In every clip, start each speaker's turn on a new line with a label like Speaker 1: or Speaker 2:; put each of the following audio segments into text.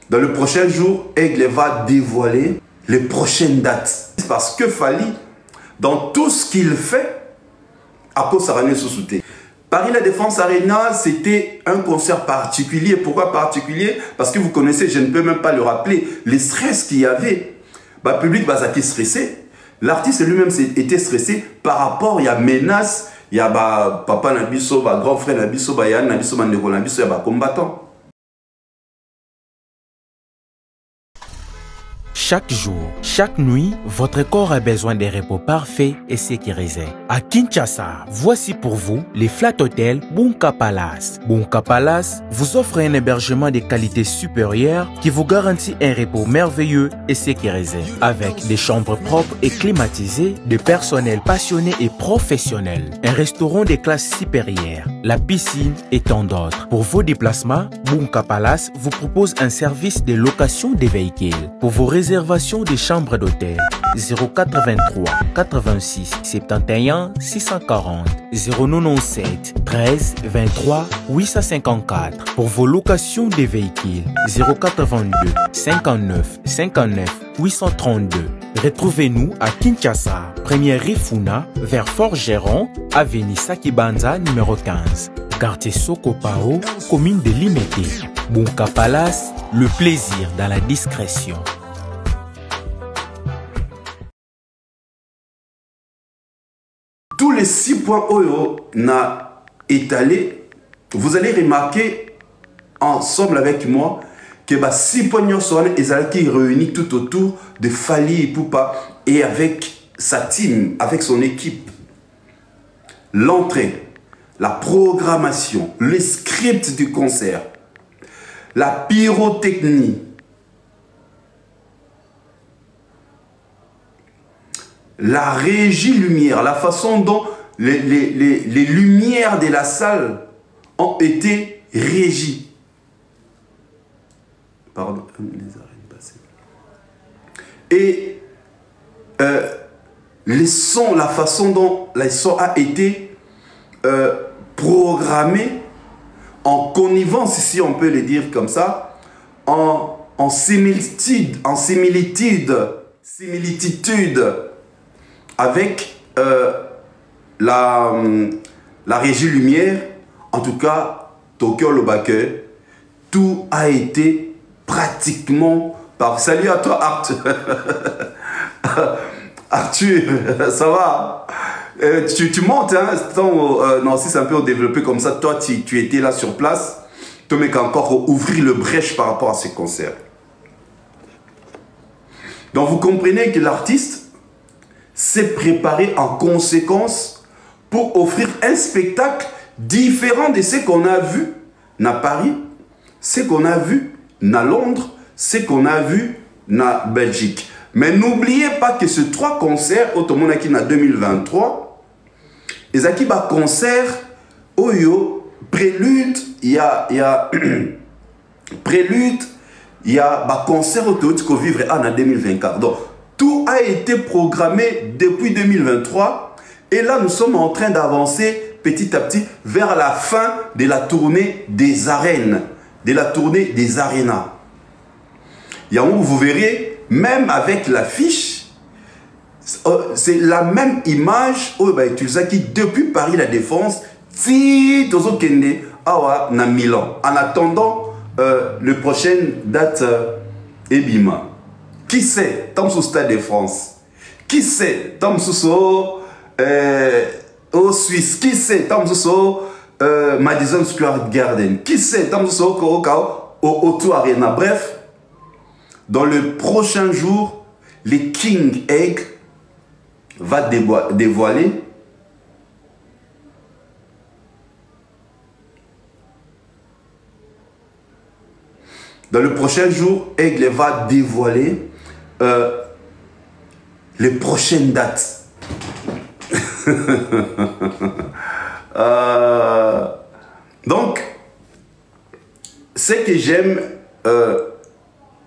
Speaker 1: Dans le prochain jour, Aigle va dévoiler les prochaines dates. Parce que Fally, dans tout ce qu'il fait, à cause de sous-souté. Paris La Défense Arena, c'était un concert particulier. Pourquoi particulier? Parce que vous connaissez, je ne peux même pas le rappeler, les stress qu'il y avait. Le public qui stressé. L'artiste lui-même était stressé par rapport, il y a menace, il y a papa Nabiso, grand frère Nabiso, Yann Nabiso, Mandeko Nabiso, il y a combattant.
Speaker 2: Chaque jour, chaque nuit, votre corps a besoin de repos parfait et sécurisé. À Kinshasa, voici pour vous les Flat Hotels Bunka Palace. Bunka Palace vous offre un hébergement de qualité supérieure qui vous garantit un repos merveilleux et sécurisé. Avec des chambres propres et climatisées, des personnels passionnés et professionnels, un restaurant de classe supérieure, la piscine et tant d'autres. Pour vos déplacements, Bunka Palace vous propose un service de location des véhicules. Pour vos réservations des chambres d'hôtel, 083 86 71 640 097 13 23 854. Pour vos locations des véhicules, 082 59 59 832. Retrouvez-nous à Kinshasa, première rue Funa, vers Fort-Géron, avenue Sakibanza numéro 15. Quartier Sokopao, commune de Limete. Bunka Palace, le plaisir dans la discrétion.
Speaker 1: Tous les 6 points Oyo n'a étalé, vous allez remarquer ensemble avec moi que 6 points qui réunis tout autour de Fally Ipupa et avec sa team, avec son équipe. L'entrée, la programmation, le script du concert, la pyrotechnie, la régie lumière, la façon dont les lumières de la salle ont été régies. Pardon, les arènes passées. Et les sons, la façon dont les sons a été programmés en connivence, si on peut le dire comme ça, en similitude avec la régie lumière. En tout cas, Tokyo Lobake, tout a été pratiquement par... Salut à toi Arthur. Arthur, ça va? Tu montes, hein? Non, si c'est un peu développé comme ça, toi tu étais là sur place, tu mec encore ouvrir le brèche par rapport à ces concerts. Donc vous comprenez que l'artiste s'est préparé en conséquence pour offrir un spectacle différent de ce qu'on a vu à Paris, ce qu'on a vu à Londres, ce qu'on a vu en Belgique. Mais n'oubliez pas que ces 3 concerts, au Tomonaki en 2023, ils ont un concert, Oyo, prélude, il y a prélude, il y a un concert au qu'on vivre en 2024. Donc, tout a été programmé depuis 2023 et là nous sommes en train d'avancer petit à petit vers la fin de la tournée des arènes, de la tournée des arénas. Il y a où vous verrez, même avec l'affiche, c'est la même image utilisée qui depuis Paris La Défense, si Tozo Kende, Awa na Milan. En attendant le prochaine date Ebima. Qui sait, Tom sous Stade de France? Qui sait, Tom sous au Suisse? Qui sait, Tom sous Madison Square Garden? Qui sait, Tom sous au Tour Arena? Bref, dans le prochain jour, les King Egg va dévoiler dans le prochain jour, Aigle va dévoiler les prochaines dates. Donc, ce que j'aime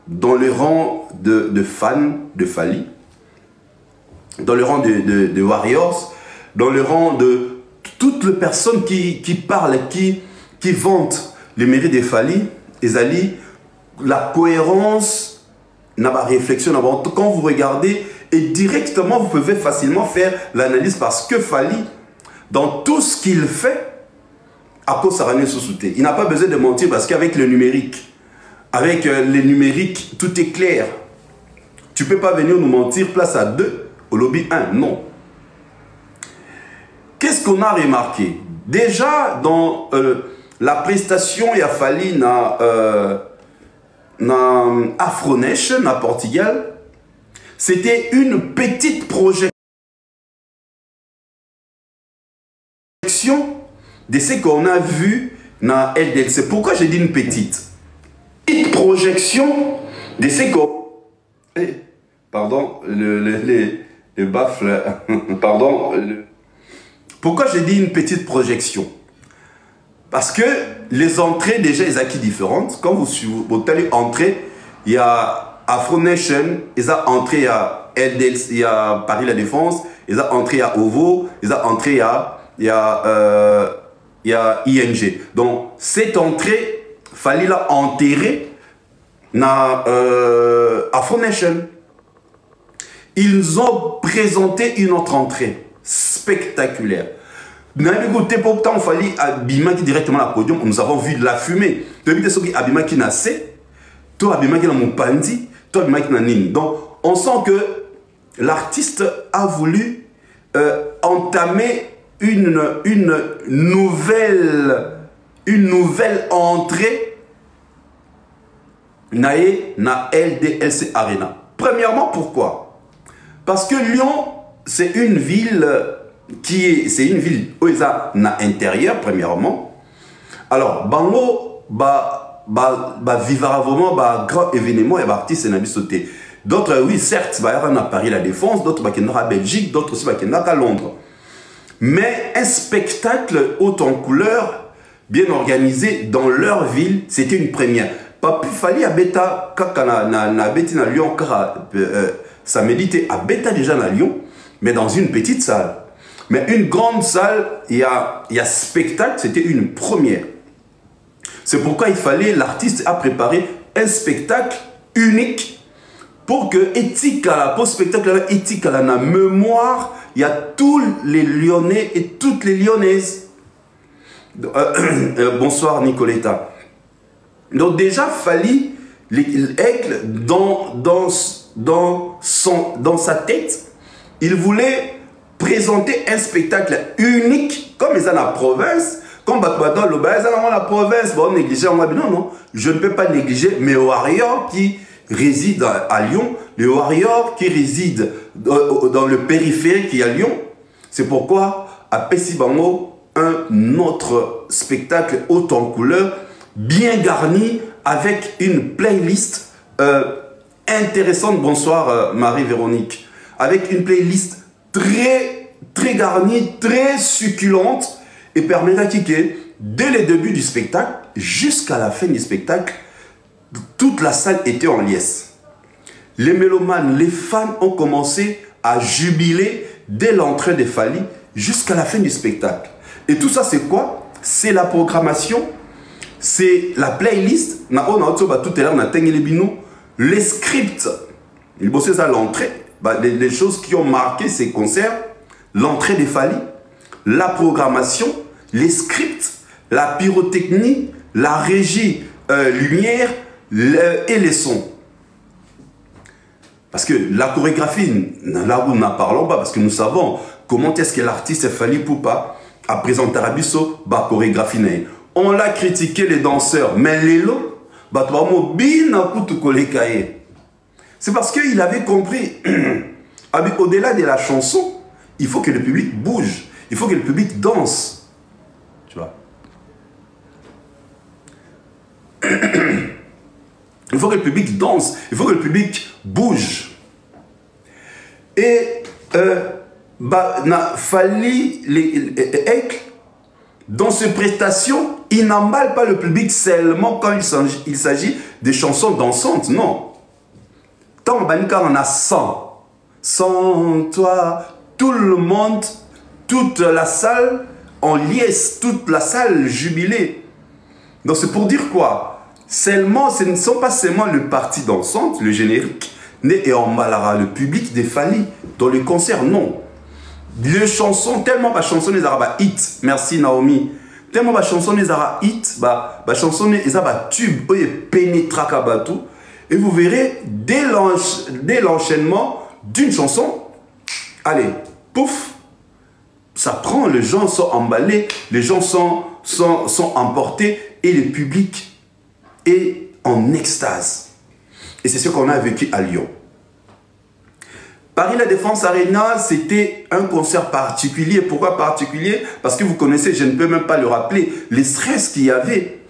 Speaker 1: dans le rang de fans de Fally, dans le rang de Warriors, dans le rang de toutes les personnes qui parlent, qui vantent les mérites de Fally, Ezali, la cohérence, la réflexion. Quand vous regardez, et directement, vous pouvez facilement faire l'analyse parce que Fally, dans tout ce qu'il fait, à cause de sous-souté. Il n'a pas besoin de mentir parce qu'avec le numérique, tout est clair. Tu ne peux pas venir nous mentir place à 2 au lobby 1, non. Qu'est-ce qu'on a remarqué? Déjà, dans la prestation, il y a Fally dans Afro Nation à Portugal, c'était une petite projection de ce qu'on a vu dans LDLC. Pourquoi j'ai dit une petite projection de ce qu'on... Pardon, le baffle. Pardon. Pourquoi j'ai dit une petite projection? Parce que les entrées, déjà, elles sont différentes. Quand vous allez entrer, il y a Afro Nation, ils ont entré à LDLC, il y a Paris La Défense, ils ont entré à OVO, ils ont entré il y a ING. Donc, cette entrée, fallait la enterrer dans Afro Nation. Ils ont présenté une autre entrée spectaculaire. Pourtant, il fallait Abima qui directement à la podium. Nous avons vu de la fumée. Abima qui n'a c'est, toi Abima qui n'a mon pandi, toi Abima qui n'a nini. Donc, on sent que l'artiste a voulu entamer une nouvelle entrée na LDLC Arena. Premièrement, pourquoi? Parce que Lyon, c'est une ville où ils ont intérieur, premièrement. Alors, bango, vivra vraiment grand événement et artiste et sauté. D'autres, oui, certes, il y a à Paris La Défense, d'autres qui sont à Belgique, d'autres aussi qui sont à Londres. Mais un spectacle haut en couleur, bien organisé dans leur ville, c'était une première. Pas plus fallu à Beta, quand na Lyon, ça méditait à Beta déjà à Lyon, mais dans une petite salle. Mais une grande salle, il y a spectacle, c'était une première. C'est pourquoi il fallait, l'artiste a préparé un spectacle unique pour que éthique pour spectacle éthique à la mémoire, il y a tous les Lyonnais et toutes les Lyonnaises. Bonsoir Nicoletta. Donc déjà, Fally, l'aigle, dans sa tête, il voulait présenter un spectacle unique, comme ils ont la province, comme dans la province, bon, négliger, non, je ne peux pas négliger mes warriors qui résident à Lyon, les warriors qui résident dans le périphérique qui est à Lyon. C'est pourquoi, à Pessibango, un autre spectacle haut en couleur, bien garni, avec une playlist intéressante. Bonsoir Marie-Véronique. Avec une playlist très garnie, très succulente, et permettra que dès le début du spectacle jusqu'à la fin du spectacle, toute la salle était en liesse. Les mélomanes, les fans ont commencé à jubiler dès l'entrée de Fally jusqu'à la fin du spectacle. Et tout ça, c'est quoi? C'est la programmation, c'est la playlist. Tout à l'heure, on a les scripts. Il bossait à l'entrée. Les choses qui ont marqué ces concerts, l'entrée de Fally, la programmation, les scripts, la pyrotechnie, la régie lumière et les sons. Parce que la chorégraphie, là où nous n'en parlons pas, parce que nous savons comment est-ce que l'artiste Fally Ipupa a présenté à Bisso, chorégraphie. On l'a critiqué les danseurs, mais les lots, c'est parce qu'il avait compris, au-delà de la chanson, il faut que le public bouge, il faut que le public danse. Tu vois? Il faut que le public danse, il faut que le public bouge. Et Fally, dans ces prestations, il n'emballe pas le public seulement quand il s'agit de chansons dansantes, non. Tant on a 100. Sans toi, tout le monde, toute la salle en liesse, toute la salle jubilée. Donc c'est pour dire quoi? Seulement, ce ne sont pas seulement le parti dansante, le générique, et emballara le public des Fally dans les concerts, non. Les chansons, tellement ma chanson les arabes hit, merci Naomi, tellement ma chanson les arabes hit, ma chanson les arabes tube, pénétra kabatou, et vous verrez dès l'enchaînement d'une chanson, allez, pouf, ça prend, les gens sont emballés, les gens sont emportés et le public est en extase. Et c'est ce qu'on a vécu à Lyon. Paris La Défense Arena, c'était un concert particulier. Pourquoi particulier? Parce que vous connaissez, je ne peux même pas le rappeler, les stress qu'il y avait.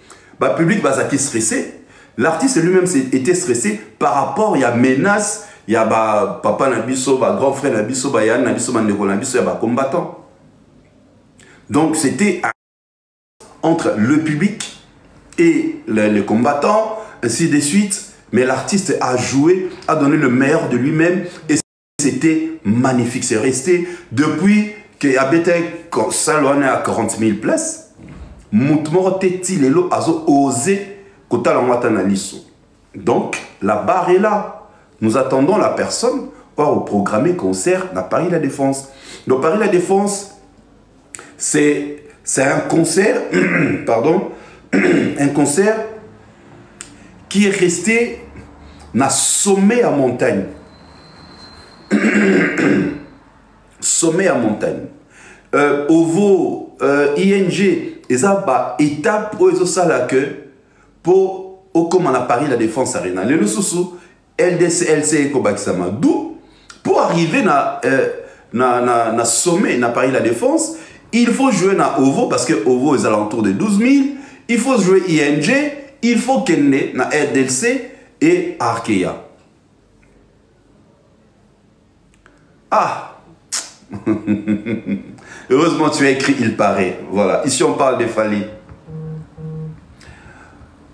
Speaker 1: Le public qui stressé. L'artiste lui-même était stressé par rapport, il y a menace, il y a papa Nabiso, grand frère Nabiso, Yann Nabiso, Mandeko Nabiso, il y a combattant. Donc c'était entre le public et les combattants, ainsi de suite. Mais l'artiste a joué, a donné le meilleur de lui-même et c'était magnifique. C'est resté depuis que Abete Salone à 40 000 places. Moutmoro Teti Lelo a osé Kota la Mwatana Lisso. Donc la barre est là. Nous attendons la personne au programme concert à Paris La Défense. Donc Paris La Défense, c'est un concert, pardon, un concert qui est resté na sommet à montagne. Sommet à montagne. Ovo ING, ils ont une étape pour comme on a Paris La Défense Arena. Le sous LDC et Kobaksama. D'où, pour arriver na sommet na Paris La Défense, il faut jouer na Ovo parce que Ovo est alentour de 12 000. Il faut jouer ING, il faut qu'elle ait na RDLC et Arkea. Ah! Heureusement, tu as écrit il paraît. Voilà. Ici, on parle des Fally.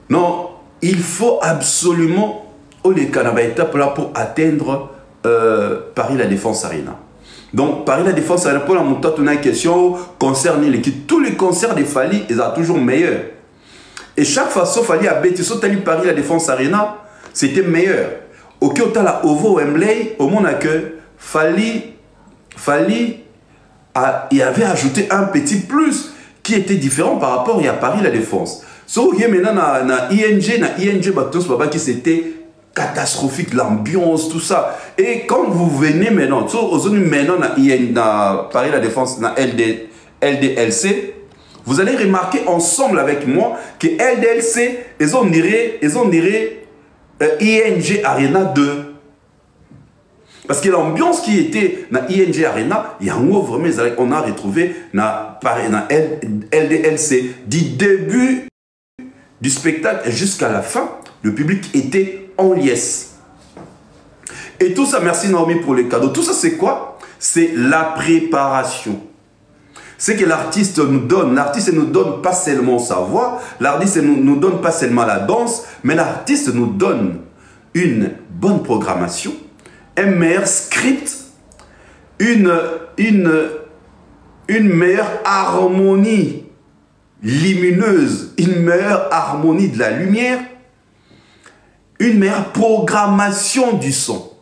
Speaker 1: Non, il faut absolument les Canada étape là pour atteindre Paris La Défense Arena. Donc, Paris La Défense Arena, pour la montée, on a une question concernant l'équipe. Tous les concerts des Fally, ils sont toujours meilleurs. Et chaque fois, sauf Fally à Bétis, Paris La Défense Arena, c'était meilleur. Au Kyoto, la Ovo Wembley, au monde que Fally il avait ajouté un petit plus qui était différent par rapport à Paris La Défense. So, maintenant, na ING, qui c'était catastrophique, l'ambiance, tout ça. Et quand vous venez maintenant, na Paris La Défense, na LDLC, vous allez remarquer ensemble avec moi que LDLC, ils ont dirait ING Arena 2. Parce que l'ambiance qui était dans ING Arena, il y a un vraiment, on a retrouvé dans LDLC. Du début du spectacle jusqu'à la fin, le public était en liesse. Et tout ça, merci Naomi pour les cadeaux. Tout ça, c'est quoi? C'est la préparation. C'est que l'artiste nous donne. L'artiste ne nous donne pas seulement sa voix, l'artiste ne nous donne pas seulement la danse, mais l'artiste nous donne une bonne programmation, un meilleur script, une meilleure harmonie lumineuse, une meilleure harmonie de la lumière, une meilleure programmation du son.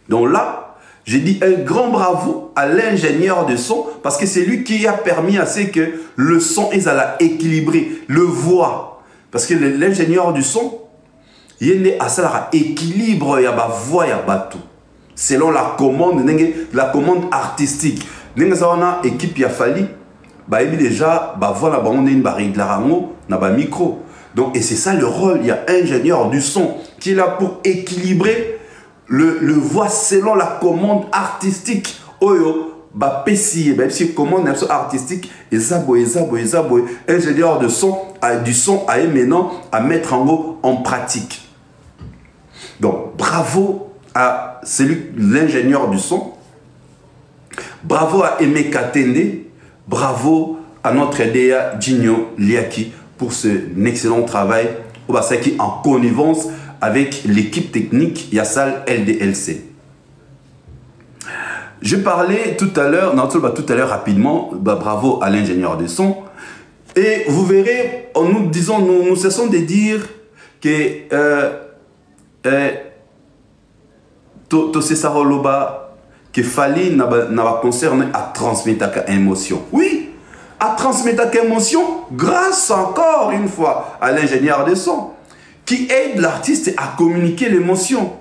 Speaker 1: Donc là, j'ai dit un grand bravo à l'ingénieur de son parce que c'est lui qui a permis à ce que le son est à la équilibré, le voix. Parce que l'ingénieur du son, il est à ça équilibre, il y a la voix, il y a tout. Selon la commande artistique. Dans la équipe qui a fallu, déjà, voilà, on a une barrière de micro. Donc, et c'est ça le rôle, il y a un ingénieur du son qui est là pour équilibrer le voix selon la commande artistique. Oyo, si commande artistique, ingénieur du son a maintenant à mettre en pratique. Donc, bravo à l'ingénieur du son, bravo à Aimé Katende, bravo à notre DA Gigno Liaki pour ce excellent travail en connivence avec l'équipe technique Yassal LDLC. Je parlais tout à l'heure rapidement, bravo à l'ingénieur du son. Et vous verrez, nous cessons de dire que to c'est ça que Fally n'a concerné à transmettre une émotion. Oui, à transmettre une émotion grâce encore une fois à l'ingénieur de son qui aide l'artiste à communiquer l'émotion,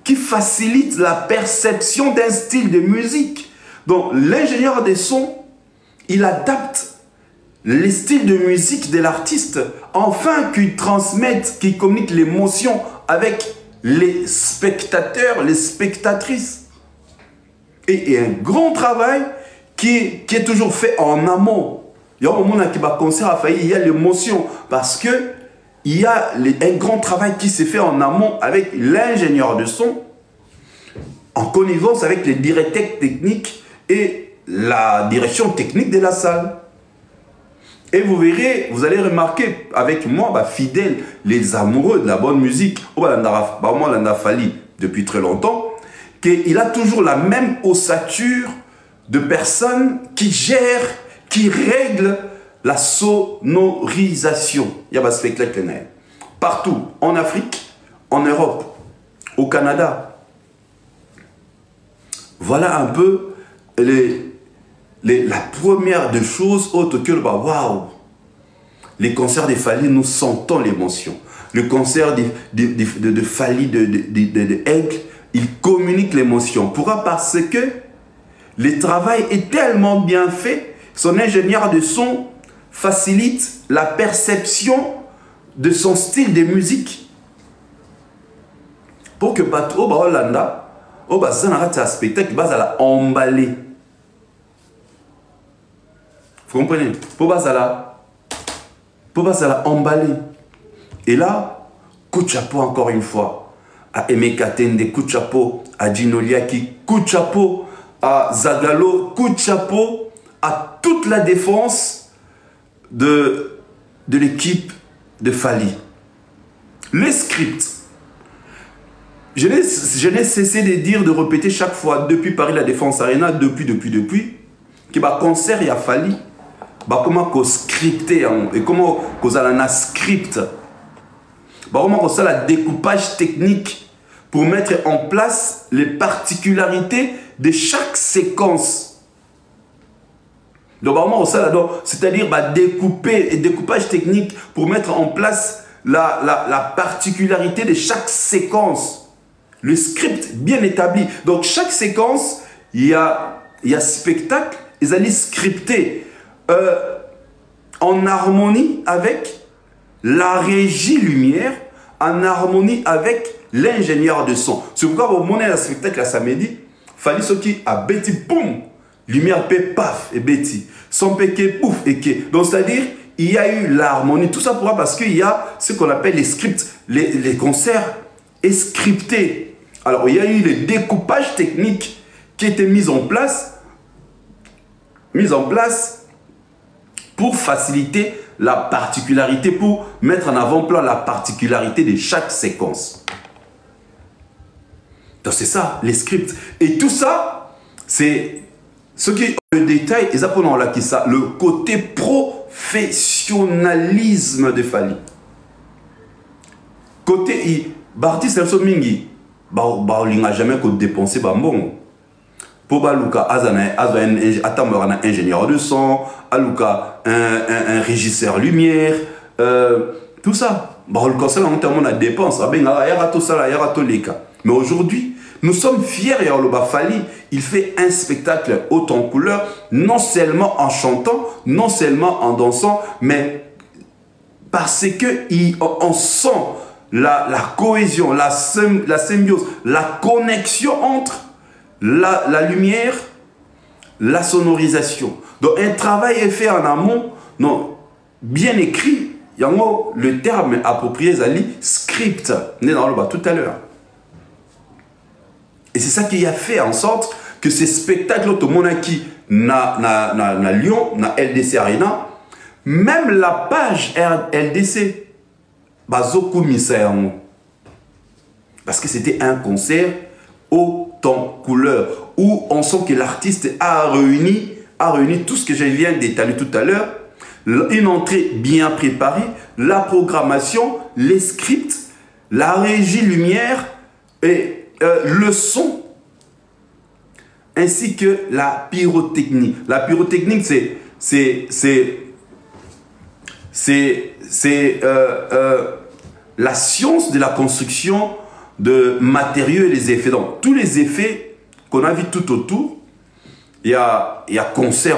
Speaker 1: qui facilite la perception d'un style de musique. Donc l'ingénieur de son, il adapte les styles de musique de l'artiste afin qu'il transmette, qu'il communique l'émotion avec les spectateurs, les spectatrices. Et un grand travail qui est toujours fait en amont. Il y a un moment qui va concert à faillir, il y a l'émotion parce que il y a un grand travail qui s'est fait en amont avec l'ingénieur de son en connivence avec les directeurs techniques et la direction technique de la salle. Et vous verrez, vous allez remarquer avec moi, fidèles, les amoureux de la bonne musique, moi, Fally depuis très longtemps, qu'il a toujours la même ossature de personnes qui gèrent, qui règlent la sonorisation. Il y a des spectacles partout, en Afrique, en Europe, au Canada. Voilà un peu la première des choses autres que waouh. Les concerts de Fally, nous sentons l'émotion. Le concert de Fally, de Aigle, il communique l'émotion. Pourquoi? Parce que le travail est tellement bien fait, son ingénieur de son facilite la perception de son style de musique. Pour que au Hollanda, au spectacle, il va emballer. Vous comprenez? Pour emballer. Et là, coup de chapeau encore une fois à Emeka Tende, coup de chapeau à Gino Liaki, coup de chapeau à Zagalo, coup de chapeau à toute la défense de l'équipe de Fally. Le script. Je n'ai cessé de dire, de répéter chaque fois, depuis Paris La Défense Arena, depuis, que concert et à Fally, comment qu'on scripter et comment qu'on a un script, comment qu'on a la découpage technique pour mettre en place les particularités de chaque séquence. Donc c'est-à-dire découpage technique pour mettre en place la particularité de chaque séquence. Le script bien établi. Donc chaque séquence, il y a spectacle, ils allaient scripter en harmonie avec la régie lumière, en harmonie avec l'ingénieur de son. C'est pourquoi au moment du spectacle à samedi, Fally Soki a bêti, boum, lumière pe paf et bêti, son péké pouf et que. Donc c'est-à-dire il y a eu l'harmonie. Tout ça pourquoi? Parce qu'il y a ce qu'on appelle les scripts, les concerts est scripté. Alors, il y a eu le découpage technique qui était mis en place pour faciliter la particularité, pour mettre en avant-plan la particularité de chaque séquence. Donc, c'est ça, les scripts. Et tout ça, c'est ce qui est le détail, et ça, le côté professionnalisme de Fally. Côté, Bartis Nelson Mingi, il n'a jamais dépensé bon. Pour Baluka, un ingénieur de son, Aluka, un régisseur lumière, tout ça. Le conseil en termes de dépenses, mais aujourd'hui, nous sommes fiers et Fally, il fait un spectacle haut en couleur, non seulement en chantant, non seulement en dansant, mais parce qu'on sent la cohésion, la symbiose, la connexion entre la lumière, la sonorisation. Donc un travail est fait en amont, non, bien écrit, le terme approprié, c'est script, on est dans le bas tout à l'heure. Et c'est ça qui a fait en sorte que ces spectacles, tout le monde qui na Lyon, na LDC Arena, même la page LDC, parce que c'était un concert haut en couleur, où on sent que l'artiste a réuni a réuni tout ce que je viens d'étaler tout à l'heure, une entrée bien préparée, la programmation, les scripts, la régie lumière et le son, ainsi que la pyrotechnie. La pyrotechnie, c'est la science de la construction de matériaux et les effets. Donc, tous les effets qu'on a vus tout autour, il y a concert,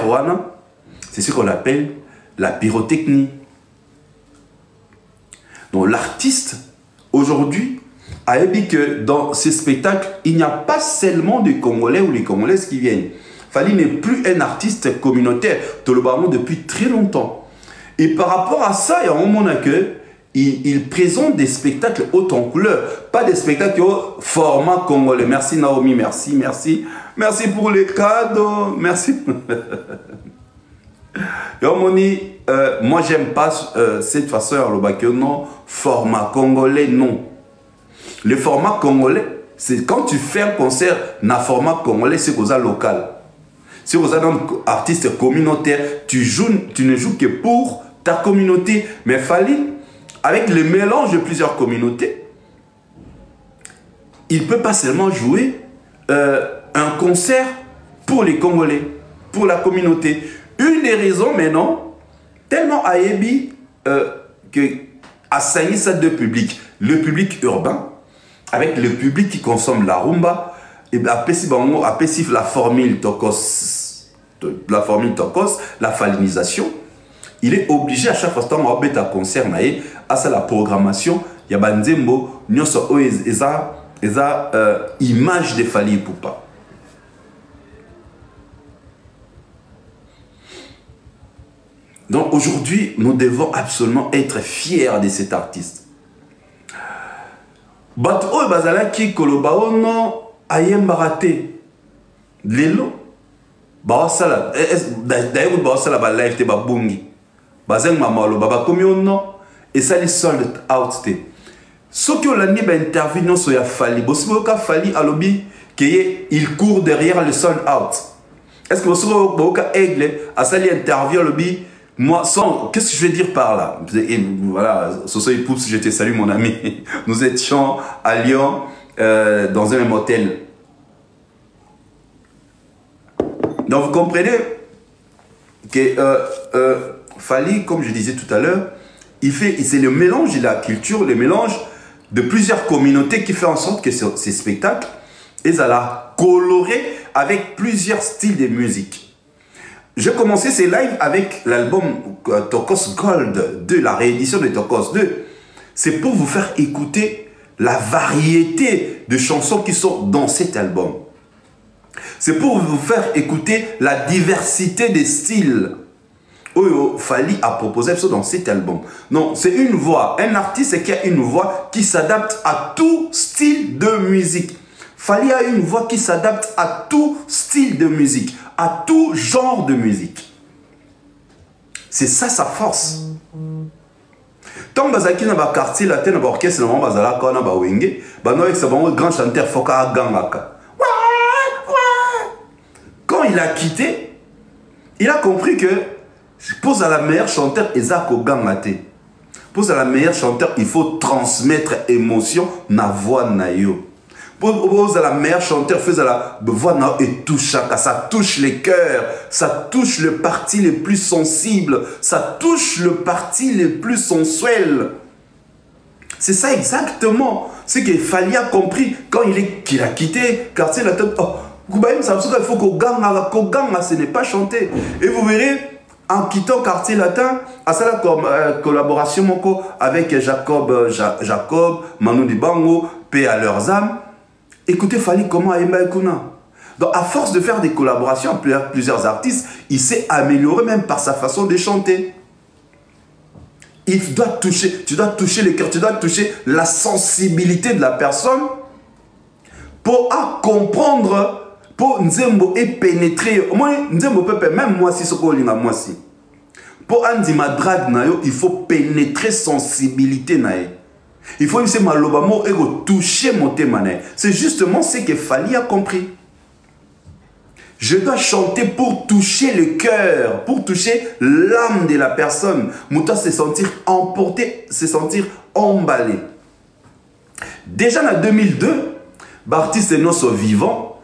Speaker 1: c'est ce qu'on appelle la pyrotechnie. Donc, l'artiste, aujourd'hui, a dit que dans ces spectacles, il n'y a pas seulement des Congolais ou les Congolaises qui viennent. Fally n'est plus un artiste communautaire, tout le Baron depuis très longtemps. Et par rapport à ça, il y a un moment que il présente des spectacles haute en couleur, pas des spectacles au format congolais. Merci Naomi, merci, merci. Merci pour les cadeaux, merci. Moi, j'aime pas cette façon de non, format congolais, non. Le format congolais, c'est quand tu fais un concert dans le format congolais, c'est cosa local. Si vous êtes un artiste communautaire, tu ne joues que pour ta communauté. Mais Fally, avec le mélange de plusieurs communautés, il ne peut pas seulement jouer un concert pour les Congolais, pour la communauté. Une des raisons maintenant, tellement Ayebi a saigné ces deux publics, le public urbain, avec le public qui consomme la rumba, et bien la formule tokos, la fallinisation. Il est obligé à chaque fois que tu as un concert, à la programmation, il y a banzembo, image de Fally Ipupa. Donc aujourd'hui, nous devons absolument être fiers de cet artiste. Bato bazala ki kolobao no ayembarate lelo bawasala d'ailleurs bawasala ba live te babungi bazeng mamalo baba komiono et ça les sold out te ce que l'année ba interview non so ya Fally bosibo ka Fally alobi que il court derrière le sold out. Est-ce que bosibo boka aigle a sali interview alobi moi, qu'est-ce que je vais dire par là? Et voilà, Soso et Poups, je te salue mon ami. Nous étions à Lyon, dans un même hôtel. Donc vous comprenez que Fally, comme je disais tout à l'heure, c'est le mélange de la culture, le mélange de plusieurs communautés qui fait en sorte que ces spectacles, ils allaient colorer avec plusieurs styles de musique. J'ai commencé ces lives avec l'album Tokos Gold 2, la réédition de Tokos 2. C'est pour vous faire écouter la variété de chansons qui sont dans cet album. C'est pour vous faire écouter la diversité des styles. Oyo Fally a proposé dans cet album. Non, c'est une voix. Un artiste qui a une voix qui s'adapte à tout style de musique. Fally a une voix qui s'adapte à tout style de musique, à tout genre de musique. C'est ça sa force. Tant que dans le quartier latin, dans l'orchestre, dans le grand chanteur Foka Gangaka. Quand il a quitté, il a compris que pour la meilleure chanteur, Ezako Gangate. Pour la meilleure chanteur, il faut transmettre émotion na voix na yo. Pour la meilleure chanteur, faisait la voix et touche, ça touche les cœurs, ça touche le parti le plus sensible, ça touche le parti le plus sensuel. C'est ça exactement ce que Fally a compris quand qu'il a quitté quartier la tête. Oh, il faut qu'au gang, ce n'est pas chanter. Et vous verrez, en quittant quartier latin, à ça la collaboration avec Jacob, Manu Dibango, paix à leurs âmes. Écoutez Fally comment Aïmba Ekuna. Donc à force de faire des collaborations avec plusieurs artistes, il s'est amélioré même par sa façon de chanter. Il doit toucher, tu dois toucher les cœurs, tu dois toucher la sensibilité de la personne pour comprendre, pour Nzembo et pénétrer. Moi, Nzembo peut même moi si ce qu'on lit moi si. Pour Andy Madrag nayo, il faut pénétrer sensibilité nayo. Il faut essayer malobamo et toucher mon témané. C'est justement ce que Fally a compris. Je dois chanter pour toucher le cœur, pour toucher l'âme de la personne. Mouta se sentir emporté, se sentir emballé. Déjà en 2002, l'artiste est vivant,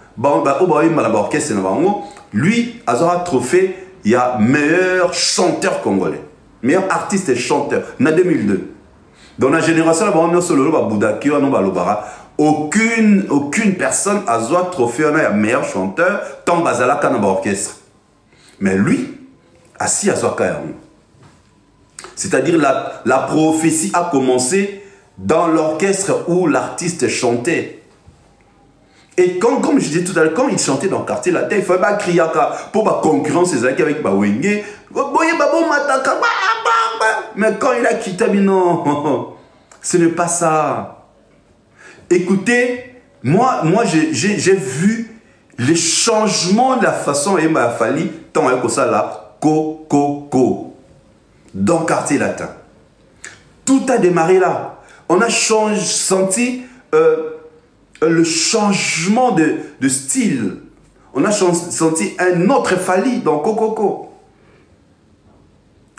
Speaker 1: lui, a un trophée, il y a meilleur chanteur congolais, meilleur artiste et chanteur, en 2002. Dans la génération, aucune personne a un trophée, on a un meilleur chanteur, tant bazala kana ba orchestre. Mais lui, assis à Zwaka. C'est-à-dire la prophétie a commencé dans l'orchestre où l'artiste chantait. Et comme je disais tout à l'heure, quand il chantait dans le quartier latin, il ne fallait pas crier pour la concurrence avec Bawenge. Mais quand il a quitté, non, ce n'est pas ça. Écoutez, moi j'ai vu les changements de la façon dont il m'a fallu, tant que ça là, dans le quartier latin. Tout a démarré là. On a senti le changement de style. On a senti un autre Fally dans Kokoko.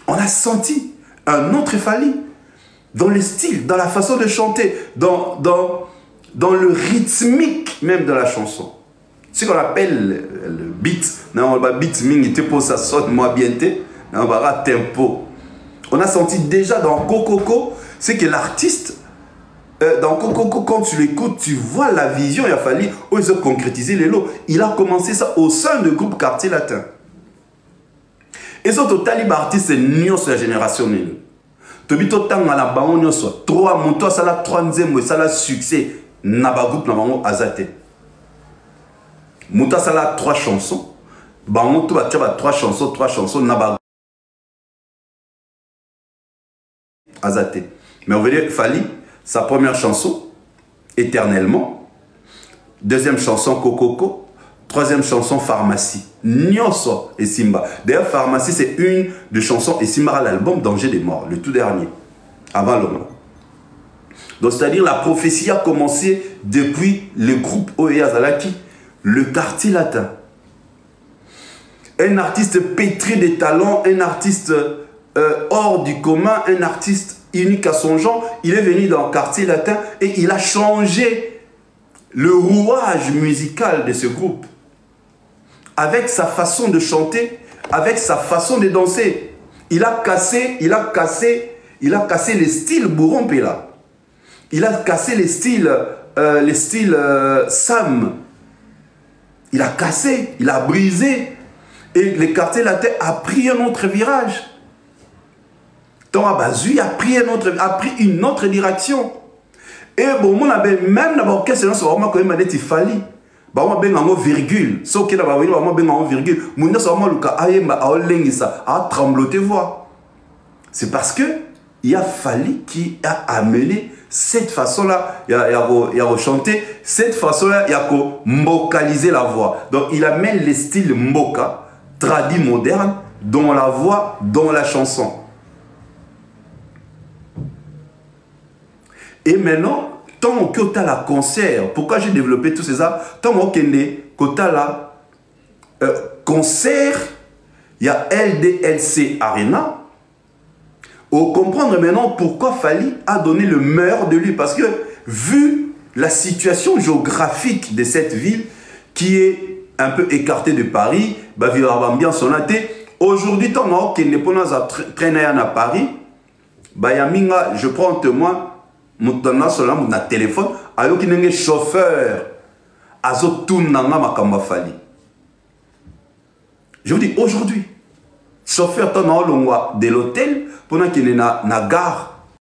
Speaker 1: On a senti un autre Fally dans le style, dans la façon de chanter, dans le rythmique même de la chanson. Ce qu'on appelle le beat. Non, le beat, ça sonne moins bien, on va tempo. On a senti déjà dans Kokoko, c'est que l'artiste, dans Kokoko, quand tu l'écoutes, tu vois la vision, il a fallu concrétiser les lots. Il a commencé ça au sein du groupe Quartier Latin. Et ce total, l'artiste est nion sur la génération. Tobito tang à la baon soit 3 montos, ça la 3e, ça la succès. Naba groupe n'avons azate. Montos, ça la 3 chansons. Baon tu vas 3 chansons, naba azate. Mais on veut dire, Fally, sa première chanson, Éternellement. Deuxième chanson, Kokoko. Troisième chanson, Pharmacie. Nyoso et Simba. D'ailleurs, Pharmacie, c'est une des chansons et Simba à l'album Danger des morts, le tout dernier, avant l'homme. Donc, c'est-à-dire la prophétie a commencé depuis le groupe Oya Zalaki, le quartier latin. Un artiste pétri de talents, un artiste hors du commun, un artiste unique à son genre. Il est venu dans le quartier latin et il a changé le rouage musical de ce groupe. Avec sa façon de chanter, avec sa façon de danser. Il a cassé les styles Bourron-Pela. Il a cassé les styles Sam. Il a cassé, il a brisé. Et le quartier latin a pris un autre virage. Tant Abazu a pris une autre direction. Et bon, même dans l'orchestre, c'est vraiment quand même dit Fally. Bah ben en virgule, ce qui est là ben en virgule. Mon Dieu, ça va le cas aïe a olengisa a trembloté voix. C'est parce que il y a Fally qui a amené cette façon-là, il a rechanté cette façon-là, il a mbokaliser la voix. Donc il amène les styles mboka, tradis modernes, dans la voix, dans la chanson. Et maintenant, tant que tu as la concert, pourquoi j'ai développé tous ces arts, tant que tu as la concert, il y a LDLC Arena. On comprendre maintenant pourquoi Fally a donné le meilleur de lui. Parce que vu la situation géographique de cette ville, qui est un peu écartée de Paris, aujourd'hui, tant que tu as traîné à Paris, je prends un témoin. Maintenant, sur la téléphone, alors qu'il y a un chauffeur, je vous dis, aujourd'hui, chauffeur de l'hôtel, pendant qu'il est na gare,